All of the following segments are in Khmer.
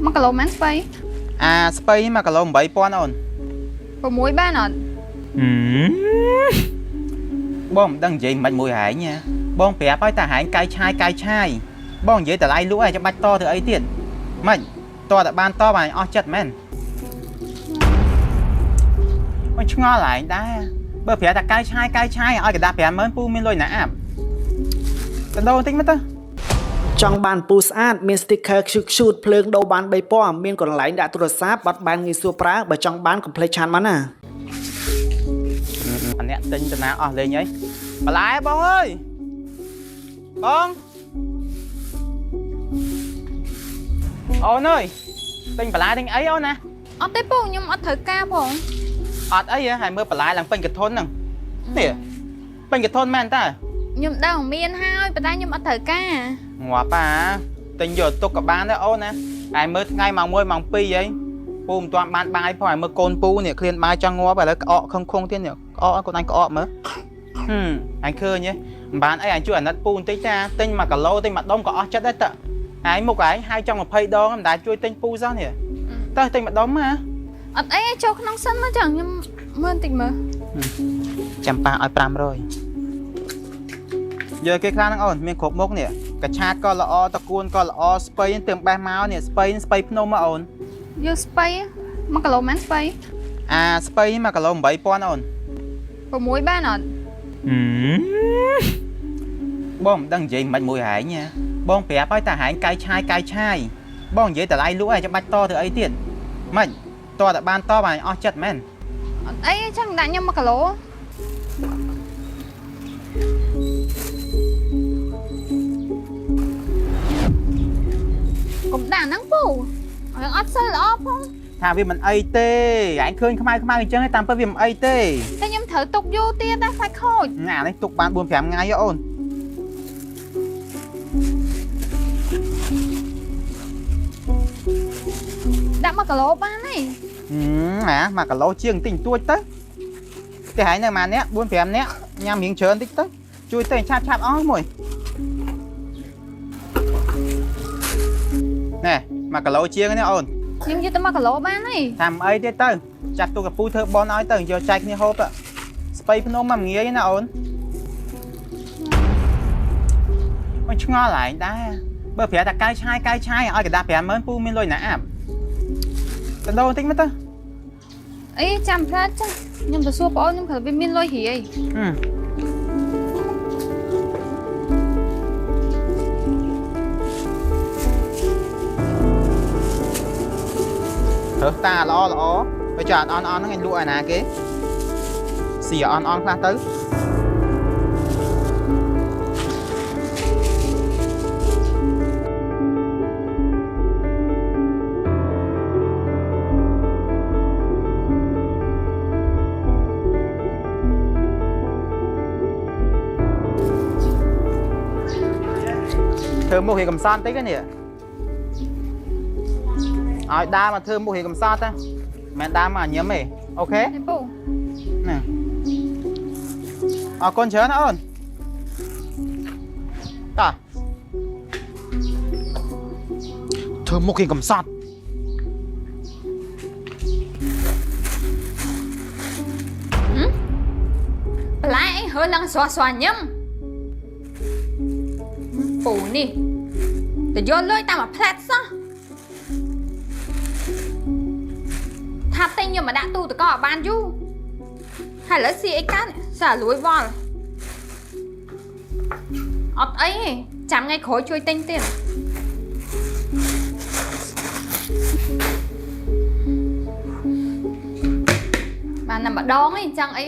1 គីឡូមែនស្បៃស្បៃ1គីឡូ8,000អូន6បានអត់បងមិនដឹងនិយាយមិនមួយហែងបងប្រាប់ឲ្យតែហែងកាយឆាយបងនិយាយតម្លៃលក់ឲ្យចាំបាច់តទៅអីទៀតមិនតតែបានតបានអស់ចិត្តមែនបងឆ្ងល់ហើយដែរបើប្រាប់តែកាយឆាយឲ្យកដាស់50000ពូមានលុយណាអាប់កណ្ដោបន្តិចមើលទៅចង់បានពូស្អាតមាន sticker ខ្ជូតភ្លើងដូរបាន3ពណ៌មានកន្លែងដាក់ទូរស័ព្ទបាត់បែនងាយស្រួលប្រើបើចង់បានកុំភ្លេចឆានមកណាអ្នកទិញតាណាអស់លេងអីបន្លែបងអើយបងអូនអើយទិញបន្លែទិញអីអូនណាអត់ទេពូខ្ញុំអត់ត្រូវការផងអត់អីហើយមើលបន្លែឡើងពេញកធុនហ្នឹងនេះពេញកធុនមែនតើខ្ញុំដឹងមានហើយប៉ុន្តែខ្ញុំអត់ត្រូវការងាប់ទិញយកទុកក៏បានដែរអូនណាហើយមើលថ្ងៃម៉ោង1ម៉ោង2អីពូមិនទាន់បានបាយផងហើយមើលកូនពូនេះឃ្លានបាយចង់ងាប់ឥឡូវក្អកខុងទៀតនេះក្អកកូនអញក្អកមើលអញឃើញហ៎មិនបានអីអញជួយអាណិតពូបន្តិចតាទិញ1គីឡូទិញ1ដុំក៏អស់ចិត្តដែរតើហើយមុខឯងហើយចង់20ដងមិនដែលជួយទិញពូសោះនេះតើទិញ1ដុំអត់អីចូលក្នុងសិនមកចឹងខ្ញុំមើលបន្តិចមើលចាំប៉ាឲ្យ500យកគេខ្លះហ្នឹងអូនមានគ្រប់មុខនេះកឆាតក៏ល្អតកួនក៏ល្អស្ពៃទើបបេះមកនេះស្ពៃភ្នំមកអូនយកស្បៃ1គីឡូមែនស្បៃស្ពៃ1គីឡូ8,000អូន6បានអត់បងមិនដឹងនិយាយមិនមួយហែងបងប្រាប់ឲ្យតែហែងកាយឆាយបងនិយាយតម្លៃលក់ឲ្យចាំបាច់តទៅអីទៀតមិនតតែបានតបានអស់ចិត្តមែនអត់អីចឹងដាក់ខ្ញុំ1គីឡូកុំដាក់ហ្នឹងពូហើយអត់សូវល្អផងថាវាមិនអីទេឯងឃើញខ្មៅអញ្ចឹងតាមពិតវាមិនអីទេតែខ្ញុំត្រូវទុកយូរទៀតណាខ្លាចខូចអានេះទុកបាន 4-5 ថ្ងៃអូនដាក់1គីឡូបានទេ1គីឡូជាងតិចតួចទៅគេហែងនៅម៉ានាក់ 4-5 នាក់ញ៉ាំរៀងច្រើនតិចទៅជួយទៅឆាប់អស់មួយណែ1គីឡូជាងនេះអូនខ្ញុំយកទៅ1គីឡូបានទេតាមអីទៀតទៅចាត់ទូកពូធ្វើបនឲ្យទៅយកចែកគ្នាហូបទៅស្បៃភ្នំមកងាយណាអូនអូនឆ្ងល់ហើយដែរបើប្រាប់តែកាយឆាយឲ្យកដាស់50000ពូមានលុយណាអាប់កណ្ដោបន្តិចមើលទៅអីចាំផ្លាត់ចាខ្ញុំទៅសួរបងអូនខ្ញុំគ្រាន់វាមានលុយហីអីរើសតាល្អបើចាអត់អន់ហ្នឹងឯងលក់ឲ្យណាគេស៊ីអន់ខ្លះទៅធ្វើមុខរៀងកំសត់តិចនេះឲ្យដើរមកធ្វើមុខរៀងកំសត់ណាមិនដើរមកញឹមទេអូខេពូណាអរគុណច្រើនអូនតោះធ្វើមុខរៀងកំសត់បន្លែអីហើឡើងស្រស់ញឹមពូនេះទៅយកលុយតាមមួយផ្លែតសោះថាទិញយកមកដាក់ទូទឹកកកបានយូរហើយឥឡូវស៊ីអីកើតសាលួយវល់អត់អីទេចាំថ្ងៃក្រោយជួយទិញទៀតបានតែម្ដងឯងចឹងអី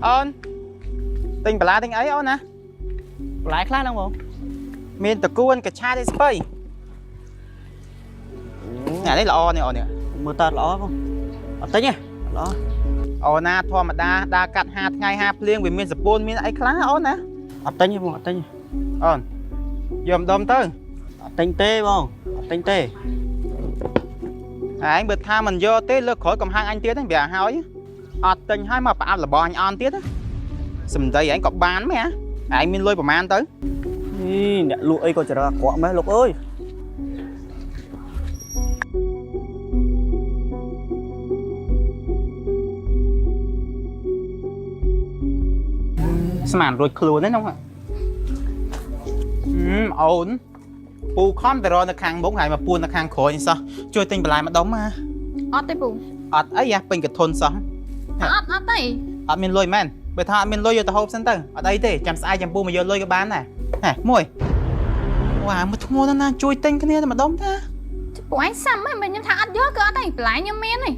អូនទិញបន្លែទិញអីអូនណាបន្លែខ្លះហ្នឹងបងមានតកួនកឆាតស្ពៃអានេះល្អនេះអូននេះមើលតើល្អបងអត់ទិញទេល្អអូនណាធម្មតាដើរកាត់5ថ្ងៃ5ភ្លៀងវាមានសពូនមានអីខ្លះអូនណាអត់ទិញទេបងអត់ទិញអូនយកម្ដុំទៅអត់ទិញទេបងអត់ទិញទេឯងបើថាមិនយកទេលើកក្រោយកំហាំងអញទៀតហ្នឹងវាឲ្យអត់ទិញឲ្យមកប្រអប់លបងអញអន់ទៀត sầm dây anh có bán mấy á anh miên lôi của man tới Ý, nè lụa ấy còn chả ra quả mấy lục ơi. màn rồi khluôn đấy không ạ ổn pu con từ rồi nó khang bốn ngày mà pu nó khang khối sao chui tinh lại mà đóng mà ọt tay bù ọt ấy à bên cái thôn sống ọt tay ọt miên lôi men bây thọ miên lôi vô tàu hộp sân tầng ở đây thế chăm sai chăm pu mà vô lôi cái bán này nè mồi wow mà thua nó chui tinh cái này mà đóng ta của anh xăm ấy mình nhắm thằng ọt dốt cơ ọt tay lại nhắm men này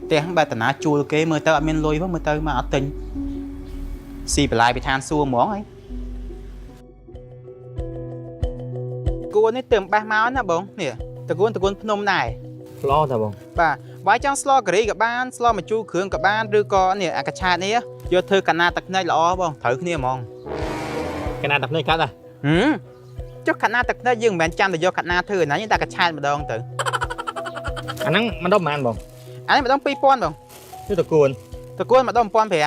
tiếng bà tận á chui kế mưa tơ miên lôi với mưa tơ mà ọt tinh xì lại bị than xua món ấy cô ấy tìm ba máu nè bông nèตะกุนพนมไหน lo thôi bông បាទវាយចង់ស្លការីក៏បានស្លម្ជូរគ្រឿងក៏បានឬក៏នេះអាកាឆាតនេះយកធ្វើកាណាទឹកភ្នែកល្អបងត្រូវគ្នាហ្មង cái này tập nơi khác à ចុះកាណាទឹកភ្នែកយើងមិនមែនចាំតែយកកាណាធ្វើណាយើងតែកាឆាតម្ដងទៅ anh nắng mình đâu mà ăn bông អានេះម្ដង2000បង chứ tao cuốn តកួនម្ដង1500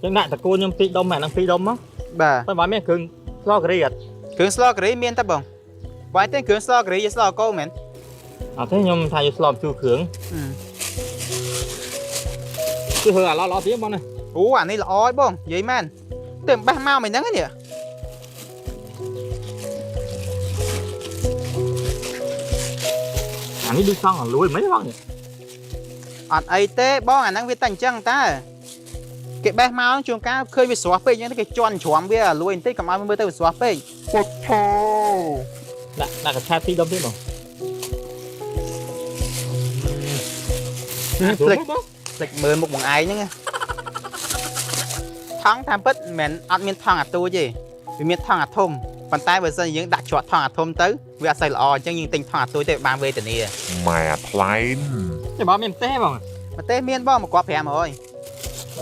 chẳng hạn tao cuốn nhưng phi đông mà năng phi đông á បាទ tôi bảo mấy cường lo cái gì à គ្រឿងស្លការីមានតែបងវាយតែគ្រឿងស្លការីយកស្លកោមែន à thế nhưng thay cho slom chu khướng chứ hơi à lo tiếng bông này អូអានេះល្អហើយបងនិយាយមែនតែបេះមកមិនហ្នឹងនេះ anh ấy đi xong là lùi mấy bông nhỉ អត់អីទេបងអាហ្នឹងវាតែអញ្ចឹងតាគេបេះមកជួនកាលឃើញវាស្រស់ពេកអញ្ចឹងគេជន់ជ្រាំវាលួយបន្តិចកុំឲ្យមើលទៅវាស្រស់ពេក đã cái chai phi đông thế bông ភ្លេចមើលមុខបងឯងហ្នឹងថងតាមពិតមិនអត់មានថងអាទូទេវាមានថងអាធំប៉ុន្តែបើសិនយើងដាក់ជាប់ថងអាធំទៅវាអត់សូវល្អអញ្ចឹងយើងទិញថងអាទូទៅបានវេទនា mẹ plain cái bảo mình té bông មកទេមានបងមកគាត់500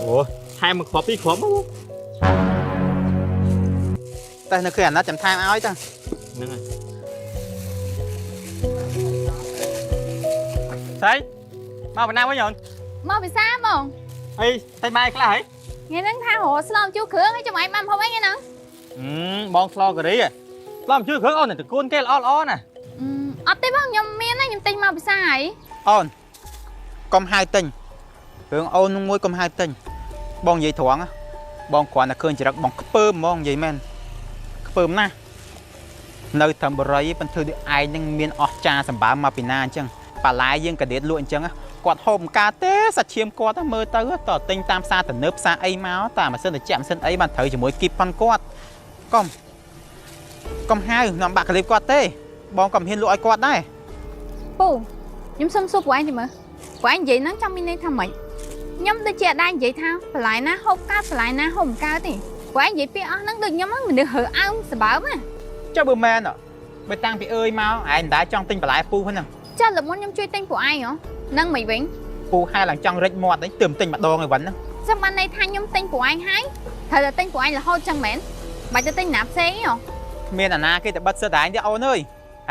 ủa hai một khóa phi khóa bông តែនៅឃើញអាណិតចាំថែមឲ្យទៅ nâng này thấy mau Việt Nam với nhọn មកពិសាបង ê tay bay cái là hả ថ្ងៃហ្នឹងថារហូតស្លមជួគ្រឿងឲ្យចាំឲ្យបានហូបអីហ្នឹង bong lo cái đấy à làm chưa khởi ôn này từ côn cái lo nè អត់ទេបងខ្ញុំមានណាខ្ញុំទិញមកពិសាហើយ អូនកុំហៅទិញរឿងអូនមួយកុំហៅទិញបងនិយាយត្រង់បងគ្រាន់តែឃើញចរិតបងខ្ពើមហ្មងនិយាយមែនខ្ពើមណាស់នៅតាមបរិយប៉ុន្តែឯងនឹងមានអស់ចាសម្បើមមកពីណាអញ្ចឹងបន្លែយើងកាដេតលក់អញ្ចឹងគាត់ហូបម្កាទេសាច់ឈាមគាត់មើលទៅតទិញតាមផ្សារទំនើបផ្សារអីមកតាមម៉ាស៊ីនត្រជាក់ម៉ាស៊ីនអីបានត្រូវជាមួយគីបប៉ុនគាត់កុំហៅនាំបាក់កលីបគាត់ទេបងក៏មិនហ៊ានលក់ឲ្យគាត់ដែរ ពូខ្ញុំសុំសួរពួកឯងទៅមើលពួកឯងនិយាយហ្នឹងចង់មានន័យថាម៉េចខ្ញុំដូចជាដែរនិយាយថាបន្លែណាហូបកើតបន្លែណាហូបមិនកើតទេពួកឯងនិយាយពីអស់ហ្នឹងដូចខ្ញុំហ្នឹងមនុស្សរើអើងសបើមណា ចុះបើមែនបើតាំងពីអើយមកឯងមិនដែរចង់ទិញបន្លែពូហ្នឹង ចាល្មុនខ្ញុំជួយទិញពួកឯងហ៎ហ្នឹងមិនវិញ ពូហែឡើងចង់រិចមាត់ហ្នឹងទើបទិញម្ដងឯវិញហ្នឹង ចាំបានន័យថាខ្ញុំទិញពួកឯងហើយត្រូវតែទិញពួកឯងរហូតចឹងមែនបាច់ទៅទិញណាផ្សេងហ៎ មានអាណាគេតែបិទសិតឯងទេអូនអើយ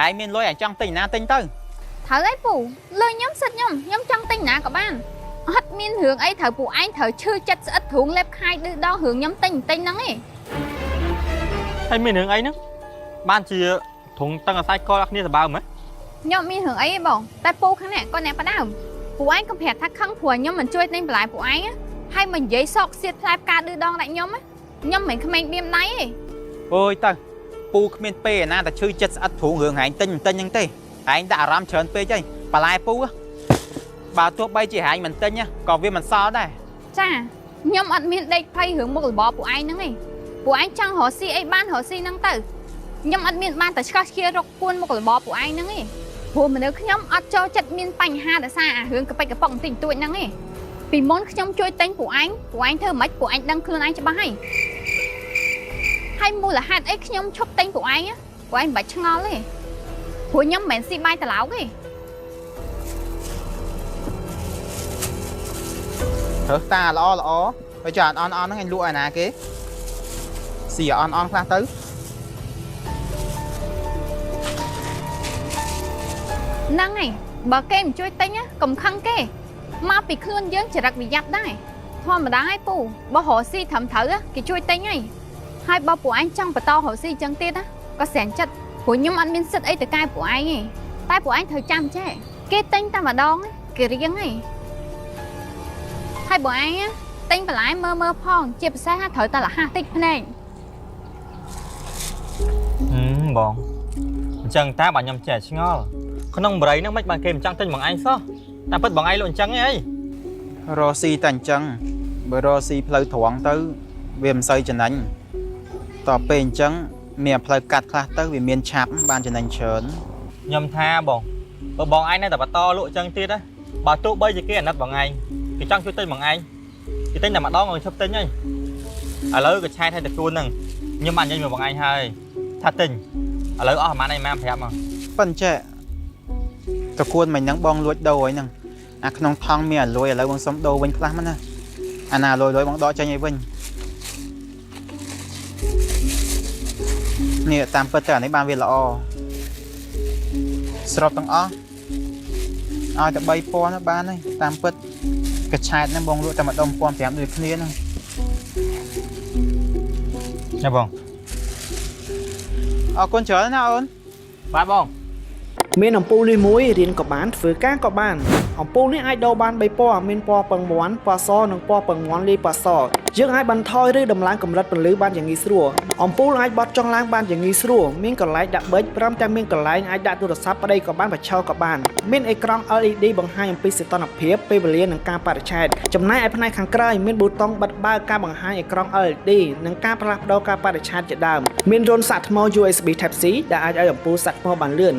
ឯងមានលុយឯងចង់ទិញណាទិញទៅ ត្រូវហើយពូលុយខ្ញុំសិតខ្ញុំចង់ទិញណាក៏បានអត់មានរឿងអីត្រូវពួកឯងត្រូវឈឺចិត្តស្អិតទ្រូងលេបខាយឌឺដល់រឿងខ្ញុំទិញហ្នឹងឯង hay mình hướng ấy nữa ban chỉ thùng tăng ở sai coi kia là bao mấy ខ្ញុំមានរឿងអីទេបងតែពូខាងនេះគាត់អ្នកបដើមពួកឯងកុំប្រាប់ថាខឹងព្រោះខ្ញុំមិនជួយទិញបន្លែពួកឯងហើយមកនិយាយសោកសៀតផ្លែផ្កាឌឺដងដាក់ខ្ញុំខ្ញុំមិនក្មេងបៀមដៃទេ អូយទៅពូគ្មានពេលណាតែឈឺចិត្តស្អិតទ្រូងរឿងឯងទិញហ្នឹងទេឯងដាក់អារម្មណ៍ច្រើនពេកហីបន្លែពូបើទោះបីជាឯងមិនទិញក៏វាមិនសល់ដែរ ចាខ្ញុំអត់មានដេកភ័យរឿងមុខរបរពួកឯងហ្នឹងទេពួកឯងចង់រកស៊ីអីបានរកស៊ីហ្នឹងទៅខ្ញុំអត់មានបានតែឆ្កោះឆ្កៀររកពួនមុខរបរពួកឯងហ្នឹងទេព្រោះមនុស្សខ្ញុំអត់ចូលចិត្តមានបញ្ហាដោយសារអារឿងកប៉ិចកប៉ុកបន្តិចបន្តួចហ្នឹងទេពីមុនខ្ញុំជួយទិញពួកឯងធ្វើមិនពួកឯងដឹងខ្លួនឯងច្បាស់ហើយមូលហេតុអីខ្ញុំឈប់ទិញពួកឯងមិនបាច់ឆ្ងល់ទេព្រោះខ្ញុំមិនមែនស៊ីបាយត្រឡោកទេ រើសតាល្អបើចាអន់ហ្នឹងឯងលក់ឲ្យណាគេស៊ីអន់ខ្លះទៅ ហ្នឹងហើយ បើគេមិនជួយទិញកុំខឹងគេមកពីខ្លួនយើងចរិតវិយ័តដែរធម្មតាឲ្យពូបើរកស៊ីត្រឹមត្រូវគេជួយទិញហើយបើពួកឯងចង់បន្តរកស៊ីចឹងទៀតក៏ស្រាំងចិត្តព្រោះខ្ញុំអត់មានសិទ្ធអីទៅកែពួកឯងទេតែពួកឯងត្រូវចាំចេះគេទិញតែម្ដងគេរៀងហើយបើឯងទិញបន្លែមើលផងជាពិសេសត្រូវតែលះតិចភ្នែក បងអញ្ចឹងតាបើខ្ញុំចេះឆ្ងល់ក្នុងបរិយហ្នឹងមិនបានគេមិនចង់ទិញបងឯងសោះតែពិតបងឯងលក់អញ្ចឹងអី រកស៊ីតែអញ្ចឹងបើរកស៊ីផ្លូវត្រង់ទៅវាមិនសូវចំណេញតទៅពេលអញ្ចឹងមានផ្លូវកាត់ខ្លះទៅវាមានឆាប់បានចំណេញច្រើន ខ្ញុំថាបងបើបងឯងនៅតែបន្តលក់អញ្ចឹងទៀតណាបើទោះបីជាគេអាណិតបងឯងគេចង់ជួយទិញបងឯងគេទិញតែម្ដងឲ្យឈប់ទិញហើយឥឡូវក៏ឆែកឲ្យតែខ្លួនហ្នឹងខ្ញុំបាននិយាយមកបងឯងហើយថាទិញឥឡូវអស់ប្រហែលឯងមកប្រាប់មក ប៉ុន្តែតគួនមិនហ្នឹងបងលួចដូរអីហ្នឹងអាក្នុងថងមានអាលួយឥឡូវបងសុំដូរវិញខ្លះមកណាអាណាលួយបងដកចេញឲ្យវិញនេះតាមពិតទៅអានេះបានវាល្អស្របទាំងអស់ឲ្យតែ3000បានហើយតាមពិតកញ្ឆែតហ្នឹងបងលក់តែម្ដង1500ដូចគ្នាហ្នឹង ណាបង អរគុណច្រើនណាអូន បាទបង មានអំពូលនេះមួយរៀនក៏បានធ្វើការក៏បានអំពូលនេះអាចដូរបាន3ពណ៌មានពណ៌ពឹងមាន់ពណ៌សនិងពណ៌ពឹងមាន់លាយពណ៌សយើងអាចបន្ថយឬដំឡើងកម្រិតពន្លឺបានយ៉ាងងាយស្រួលអំពូលអាចបត់ចុះឡើងបានយ៉ាងងាយស្រួលមានកន្លែងដាក់ប៊ិចព្រមទាំងមានកន្លែងអាចដាក់ទូរស័ព្ទប្តីក៏បានបច្ឆោក៏បានមានអេក្រង់ LED បង្ហាញអំពីសីតុណ្ហភាពពេលវេលានិងការបរិច្ឆេទចំណែកឯផ្នែកខាងក្រោយមានប៊ូតុងបិទបើកការបង្ហាញអេក្រង់ LED និងការផ្លាស់ប្ដូរការបរិច្ឆេទជាដើមមានរន្ធសាកថ្ម USB Type C ដែលអាចឲ្យអំពូលសាកថ្មបានលឿន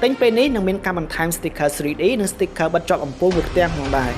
ទិញពេលនេះនឹងមានការបន្ថែម sticker 3D និង sticker បិទជាប់អំពូលមួយផ្ទាំងផងដែរ